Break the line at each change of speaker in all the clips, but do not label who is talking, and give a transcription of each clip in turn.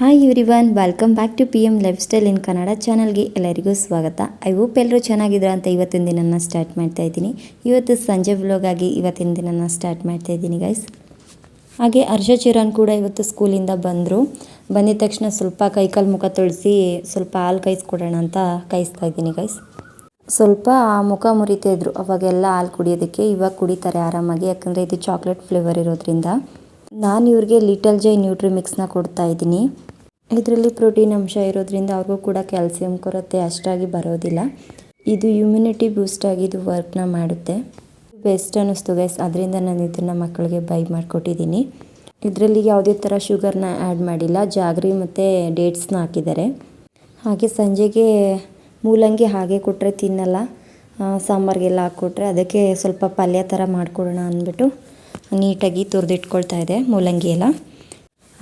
Hi everyone, welcome back to PM lifestyle in Kannada ಚಾನಲ್ಗೆ ಎಲ್ಲರಿಗೂ ಸ್ವಾಗತ. ಐ ಹೋಪ್ ಎಲ್ಲರೂ ಚೆನ್ನಾಗಿದ್ರು ಅಂತ ಇವತ್ತಿನ ದಿನನ ಸ್ಟಾರ್ಟ್ ಮಾಡ್ತಾ ಇದ್ದೀನಿ. ಇವತ್ತು ಸಂಜೆ ವ್ಲಾಗ್ ಆಗಿ ಇವತ್ತಿನ ದಿನನ ಸ್ಟಾರ್ಟ್ ಮಾಡ್ತಾ ಇದ್ದೀನಿ ಗೈಸ್. ಹಾಗೆ ಹರ್ಷ ಚಿರಾನ್ ಕೂಡ ಇವತ್ತು ಸ್ಕೂಲಿಂದ ಬಂದಿದ ತಕ್ಷಣ ಸ್ವಲ್ಪ ಕೈಕಾಲು ಮುಖ ತೊಳೆಸಿ ಸ್ವಲ್ಪ ಹಾಲು ಕಾಯಿಸ್ಕೊಡೋಣ ಅಂತ ಕಾಯಿಸ್ತಾ ಇದ್ದೀನಿ ಗೈಸ್. ಸ್ವಲ್ಪ ಮುಖ ಮುರಿತಾ ಇದ್ರು ಅವಾಗೆಲ್ಲ ಹಾಲು ಕುಡಿಯೋದಕ್ಕೆ. ಇವಾಗ ಕುಡಿತಾರೆ ಆರಾಮಾಗಿ, ಯಾಕಂದರೆ ಇದು ಚಾಕ್ಲೇಟ್ ಫ್ಲೇವರ್ ಇರೋದ್ರಿಂದ. ನಾನು ಇವ್ರಿಗೆ ಲಿಟಲ್ ಜೈ ನ್ಯೂಟ್ರಿ ಮಿಕ್ಸ್ನ ಕೊಡ್ತಾ ಇದ್ದೀನಿ. ಇದರಲ್ಲಿ ಪ್ರೋಟೀನ್ ಅಂಶ ಇರೋದ್ರಿಂದ ಅವ್ರಿಗೂ ಕೂಡ ಕ್ಯಾಲ್ಸಿಯಂ ಕೊರತೆ ಅಷ್ಟಾಗಿ ಬರೋದಿಲ್ಲ. ಇದು ಇಮ್ಯುನಿಟಿ ಬೂಸ್ಟ್ ಆಗಿ ಇದು ವರ್ಕ್ನ ಮಾಡುತ್ತೆ. ಬೆಸ್ಟ್ ಅನ್ನಿಸ್ತು ಗೈಸ್, ಅದರಿಂದ ನಾನು ಇದನ್ನು ಮಕ್ಕಳಿಗೆ ಬೈ ಮಾಡಿಕೊಟ್ಟಿದ್ದೀನಿ. ಇದರಲ್ಲಿ ಯಾವುದೇ ಥರ ಶುಗರ್ನ ಆ್ಯಡ್ ಮಾಡಿಲ್ಲ, ಜಾಗ್ರಿ ಮತ್ತು ಡೇಟ್ಸ್ನ ಹಾಕಿದ್ದಾರೆ. ಹಾಗೆ ಸಂಜೆಗೆ ಮೂಲಂಗಿ ಹಾಗೆ ಕೊಟ್ಟರೆ ತಿನ್ನಲ್ಲ, ಸಾಂಬಾರಿಗೆಲ್ಲ ಹಾಕ್ಕೊಟ್ರೆ ಅದಕ್ಕೆ ಸ್ವಲ್ಪ ಪಲ್ಯ ಥರ ಮಾಡಿಕೊಡೋಣ ಅಂದ್ಬಿಟ್ಟು ನೀಟಾಗಿ ತುರಿದಿಟ್ಕೊಳ್ತಾ ಇದೆ ಮೂಲಂಗಿ ಎಲ್ಲ.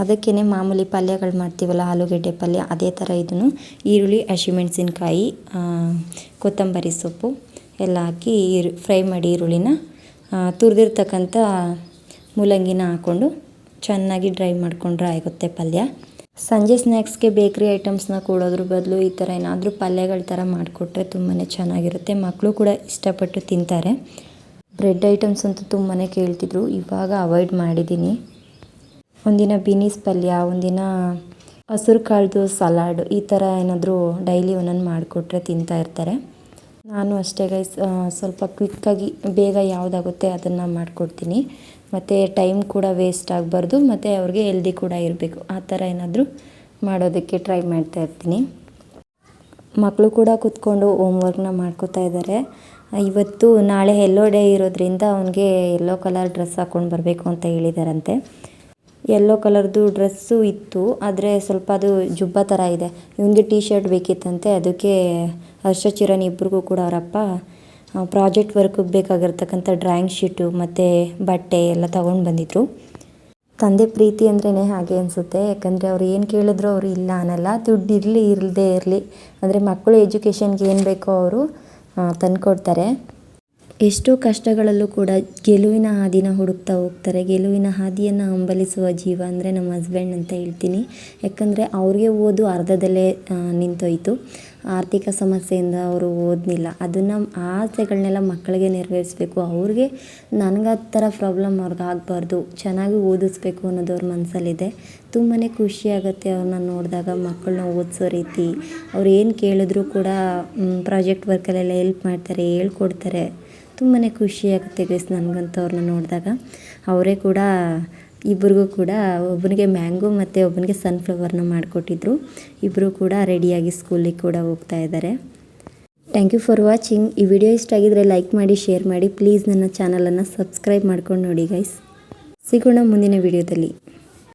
ಅದಕ್ಕೇ ಮಾಮೂಲಿ ಪಲ್ಯಗಳು ಮಾಡ್ತೀವಲ್ಲ, ಆಲೂಗೆಡ್ಡೆ ಪಲ್ಯ, ಅದೇ ಥರ ಇದನ್ನು ಈರುಳ್ಳಿ, ಹಸಿಮೆಣಸಿನ್ಕಾಯಿ, ಕೊತ್ತಂಬರಿ ಸೊಪ್ಪು ಎಲ್ಲ ಹಾಕಿ ಫ್ರೈ ಮಾಡಿ ಈರುಳ್ಳಿನ ತುರಿದಿರ್ತಕ್ಕಂಥ ಮೂಲಂಗಿನ ಹಾಕ್ಕೊಂಡು ಚೆನ್ನಾಗಿ ಡ್ರೈ ಮಾಡಿಕೊಂಡ್ರೆ ಆಗುತ್ತೆ ಪಲ್ಯ. ಸಂಜೆ ಸ್ನ್ಯಾಕ್ಸ್ಗೆ ಬೇಕ್ರಿ ಐಟಮ್ಸ್ನ ಕೊಡೋದ್ರ ಬದಲು ಈ ಥರ ಏನಾದರೂ ಪಲ್ಯಗಳ ಥರ ಮಾಡಿಕೊಟ್ರೆ ತುಂಬಾ ಚೆನ್ನಾಗಿರುತ್ತೆ. ಮಕ್ಕಳು ಕೂಡ ಇಷ್ಟಪಟ್ಟು ತಿಂತಾರೆ. ಬ್ರೆಡ್ ಐಟಮ್ಸ್ ಅಂತೂ ತುಂಬಾ ಕೇಳ್ತಿದ್ರು, ಇವಾಗ ಅವಾಯ್ಡ್ ಮಾಡಿದ್ದೀನಿ. ಒಂದಿನ ಬೀನೀಸ್ ಪಲ್ಯ, ಒಂದಿನ ಹಸಿರು ಕಾಳ್ದು ಸಲಾಡ್, ಈ ಥರ ಏನಾದರೂ ಡೈಲಿ ಒಂದೊಂದು ಮಾಡಿಕೊಟ್ರೆ ತಿಂತಾ ಇರ್ತಾರೆ. ನಾನು ಅಷ್ಟೇ ಗೈಸ್, ಸ್ವಲ್ಪ ಕ್ವಿಕ್ಕಾಗಿ ಬೇಗ ಯಾವುದಾಗುತ್ತೆ ಅದನ್ನು ಮಾಡಿಕೊಡ್ತೀನಿ. ಮತ್ತು ಟೈಮ್ ಕೂಡ ವೇಸ್ಟ್ ಆಗಬಾರ್ದು, ಮತ್ತು ಅವ್ರಿಗೆ ಹೆಲ್ದಿ ಕೂಡ ಇರಬೇಕು. ಆ ಥರ ಏನಾದರೂ ಮಾಡೋದಕ್ಕೆ ಟ್ರೈ ಮಾಡ್ತಾ ಇರ್ತೀನಿ. ಮಕ್ಕಳು ಕೂಡ ಕೂತ್ಕೊಂಡು ಹೋಮ್ವರ್ಕ್ನ ಮಾಡ್ಕೋತಾ ಇದ್ದಾರೆ. ಇವತ್ತು ನಾಳೆ ಯೆಲ್ಲೋ ಡೇ ಇರೋದ್ರಿಂದ ಅವನಿಗೆ ಯೆಲ್ಲೋ ಕಲರ್ ಡ್ರೆಸ್ ಹಾಕ್ಕೊಂಡು ಬರಬೇಕು ಅಂತ ಹೇಳಿದಾರಂತೆ. ಯೆಲ್ಲೋ ಕಲರ್ದು ಡ್ರೆಸ್ಸು ಇತ್ತು, ಆದರೆ ಸ್ವಲ್ಪ ಅದು ಜುಬ್ಬ ಥರ ಇದೆ. ಇವನಿಗೆ ಟೀ ಶರ್ಟ್ ಬೇಕಿತ್ತಂತೆ. ಅದಕ್ಕೆ ಹರ್ಷ ಚಿರಾನ್ ಇಬ್ರಿಗೂ ಕೂಡ ಅವರಪ್ಪ ಪ್ರಾಜೆಕ್ಟ್ ವರ್ಕಿಗೆ ಬೇಕಾಗಿರ್ತಕ್ಕಂಥ ಡ್ರಾಯಿಂಗ್ ಶೀಟು ಮತ್ತು ಬಟ್ಟೆ ಎಲ್ಲ ತೊಗೊಂಡು ಬಂದಿದ್ರು. ತಂದೆ ಪ್ರೀತಿ ಅಂದ್ರೇ ಹಾಗೆ ಅನಿಸುತ್ತೆ, ಯಾಕಂದರೆ ಅವ್ರು ಏನು ಕೇಳಿದ್ರು ಅವರು ಇಲ್ಲ ಅನ್ನಲ್ಲ. ದುಡ್ಡು ಇರಲಿ ಇರದೇ ಇರಲಿ, ಅಂದರೆ ಮಕ್ಕಳು ಎಜುಕೇಷನ್ಗೆ ಏನು ಬೇಕೋ ಅವರು ತಂದುಕೊಡ್ತಾರೆ. ಎಷ್ಟೋ ಕಷ್ಟಗಳಲ್ಲೂ ಕೂಡ ಗೆಲುವಿನ ಹಾದಿನ ಹುಡುಕ್ತಾ ಹೋಗ್ತಾರೆ. ಗೆಲುವಿನ ಹಾದಿಯನ್ನು ಹಂಬಲಿಸುವ ಜೀವ ಅಂದರೆ ನಮ್ಮ ಹಸ್ಬೆಂಡ್ ಅಂತ ಹೇಳ್ತೀನಿ. ಯಾಕಂದರೆ ಅವ್ರಿಗೆ ಓದು ಅರ್ಧದಲ್ಲೇ ನಿಂತೋಯ್ತು. ಆರ್ಥಿಕ ಸಮಸ್ಯೆಯಿಂದ ಅವರು ಓದಲಿಲ್ಲ. ಅದನ್ನು ಆಸೆಗಳನ್ನೆಲ್ಲ ಮಕ್ಕಳಿಗೆ ನೆರವೇರಿಸಬೇಕು. ಅವ್ರಿಗೆ ನನಗೆ ಆ ಥರ ಪ್ರಾಬ್ಲಮ್ ಅವ್ರಿಗೆ ಆಗಬಾರ್ದು, ಚೆನ್ನಾಗಿ ಓದಿಸ್ಬೇಕು ಅನ್ನೋದು ಅವ್ರ ಮನಸ್ಸಲ್ಲಿದೆ. ತುಂಬಾ ಖುಷಿಯಾಗುತ್ತೆ ಅವ್ರನ್ನ ನೋಡಿದಾಗ, ಮಕ್ಕಳನ್ನ ಓದಿಸೋ ರೀತಿ. ಅವ್ರು ಏನು ಕೇಳಿದ್ರು ಕೂಡ ಪ್ರಾಜೆಕ್ಟ್ ವರ್ಕಲ್ಲೆಲ್ಲ ಹೆಲ್ಪ್ ಮಾಡ್ತಾರೆ, ಹೇಳ್ಕೊಡ್ತಾರೆ. ತುಂಬಾ ಖುಷಿಯಾಗುತ್ತೆ ಗೈಸ್ ನನಗಂತೂ ಅವ್ರನ್ನ ನೋಡಿದಾಗ. ಅವರೇ ಕೂಡ ಇಬ್ಬರಿಗೂ ಕೂಡ ಒಬ್ಬನಿಗೆ ಮ್ಯಾಂಗೋ ಮತ್ತು ಒಬ್ಬನಿಗೆ ಸನ್ಫ್ಲವರ್ನ ಮಾಡಿಕೊಟ್ಟಿದ್ರು. ಇಬ್ಬರು ಕೂಡ ರೆಡಿಯಾಗಿ ಸ್ಕೂಲಿಗೆ ಕೂಡ ಹೋಗ್ತಾ ಇದ್ದಾರೆ. Thank you for watching. ಈ ವಿಡಿಯೋ ಇಷ್ಟ ಆಗಿದರೆ ಲೈಕ್ ಮಾಡಿ, ಶೇರ್ ಮಾಡಿ. ಪ್ಲೀಸ್ ನನ್ನ ಚಾನಲನ್ನು ಸಬ್ಸ್ಕ್ರೈಬ್ ಮಾಡ್ಕೊಂಡು ನೋಡಿ ಗೈಸ್. ಸಿಗೋಣ ಮುಂದಿನ ವಿಡಿಯೋದಲ್ಲಿ.